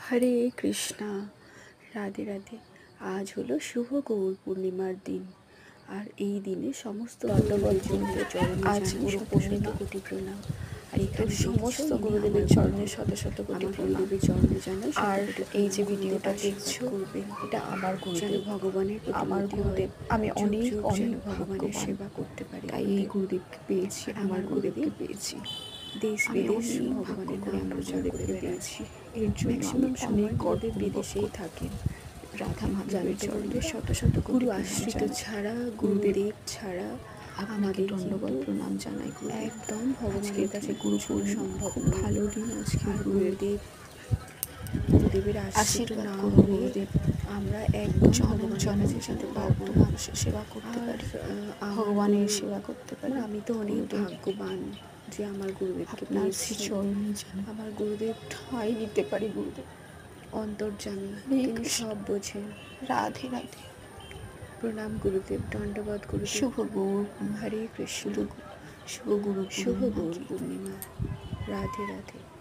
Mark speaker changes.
Speaker 1: হরে কৃষ্ণা। রাধে রাধে। আজ হলো শুভ গৌর পূর্ণিমার দিন। আর এই দিনে সমস্ত গুরুদেবের চরণে
Speaker 2: আজ
Speaker 1: জানাই
Speaker 2: গুরু
Speaker 1: শত শত
Speaker 2: পূর্ণিমা।
Speaker 1: কোটি প্রণাম। আর এখানে
Speaker 2: সমস্ত গুরুদেবের চরণে শত শত কোটি প্রণাম।
Speaker 1: গুরুদেবের চরণে জানাই শত
Speaker 2: আর
Speaker 1: কোটি
Speaker 2: এই
Speaker 1: প্রণাম।
Speaker 2: যে
Speaker 1: গুরুদেব
Speaker 2: ভিডিওটা
Speaker 1: আশীর্বাদ
Speaker 2: দেখছো,
Speaker 1: করবেন
Speaker 2: এটা আমার
Speaker 1: যেন
Speaker 2: গুরুদেব,
Speaker 1: ভগবানের
Speaker 2: আমার
Speaker 1: প্রতিমূর্তি
Speaker 2: গুরুদেব।
Speaker 1: হয়,
Speaker 2: আমি
Speaker 1: যুগ
Speaker 2: অনেক
Speaker 1: যুগ যেন
Speaker 2: অনেক
Speaker 1: ভগবানের
Speaker 2: ভাগ্যবান,
Speaker 1: সেবা করতে পারি।
Speaker 2: তাই এই গুরুদেবকে পেয়েছি, আমার গুরুদেবকে পেয়েছি।
Speaker 1: দেশ
Speaker 2: আমি
Speaker 1: বিদেশ
Speaker 2: অনেক ভাগ্য
Speaker 1: ভগবানের
Speaker 2: করে
Speaker 1: নাম
Speaker 2: আমার
Speaker 1: প্রচার করে
Speaker 2: গুরুদেবকে
Speaker 1: বেড়াচ্ছি।
Speaker 2: এর জন্য আমি
Speaker 1: ম্যাক্সিমাম
Speaker 2: অনেক
Speaker 1: সময় গুরুদেব বিদেশেই থাকেন।
Speaker 2: রাধা মাধবের
Speaker 1: জানতো
Speaker 2: চরণে
Speaker 1: বন্ধুরা,
Speaker 2: শত শত কোটি
Speaker 1: গুরু
Speaker 2: প্রণাম
Speaker 1: আশ্রিত
Speaker 2: জানাই।
Speaker 1: ছাড়া,
Speaker 2: গুরুদেব,
Speaker 1: গুরুদেব ছাড়া
Speaker 2: আপনাকে
Speaker 1: আমাদের
Speaker 2: দণ্ডবত
Speaker 1: কিন্তু
Speaker 2: প্রণাম জানাই গুরুদেব।
Speaker 1: একদম
Speaker 2: আজকে
Speaker 1: ভগবানের কাছে
Speaker 2: গুরু
Speaker 1: পৌঁছানো
Speaker 2: পূর্ণিমা,
Speaker 1: সম্ভব
Speaker 2: খুব
Speaker 1: নয়।
Speaker 2: ভালো দিন আজকে।
Speaker 1: আর
Speaker 2: গুরুদেব
Speaker 1: গুরুদেবের আশীর্বাদ
Speaker 2: আশীর্বাদ
Speaker 1: না
Speaker 2: করুন
Speaker 1: হলে
Speaker 2: গুরুদেব,
Speaker 1: আমরা একদম
Speaker 2: জনম
Speaker 1: ভগবানের
Speaker 2: জনম
Speaker 1: কাছে
Speaker 2: যেন
Speaker 1: যেতে পারবো
Speaker 2: ভক্ত
Speaker 1: না।
Speaker 2: মানুষের সেবা করতে
Speaker 1: আর
Speaker 2: পারি,
Speaker 1: আমার
Speaker 2: ভগবানের সেবা করতে পারি।
Speaker 1: আমি তো অনেক
Speaker 2: গুরুদেব,
Speaker 1: ভাগ্যবান যে আমার গুরুদেবকে
Speaker 2: আপনার
Speaker 1: পেয়েছি।
Speaker 2: শ্রীচরণে যেন
Speaker 1: আমার গুরুদেব
Speaker 2: ঠাঁই নিতে পারি। গুরুদেব
Speaker 1: অন্তর্যামী,
Speaker 2: হরে
Speaker 1: তিনি
Speaker 2: কৃষ্ণ।
Speaker 1: সব বোঝেন।
Speaker 2: রাধে রাধে।
Speaker 1: প্রণাম গুরুদেব, দণ্ডবত গুরুদেব।
Speaker 2: শুভ গৌর
Speaker 1: হরে কৃষ্ণ।
Speaker 2: শুভ গুরু
Speaker 1: শুভ
Speaker 2: পূর্ণিমা
Speaker 1: গৌর
Speaker 2: কি।
Speaker 1: পূর্ণিমা। রাধে রাধে।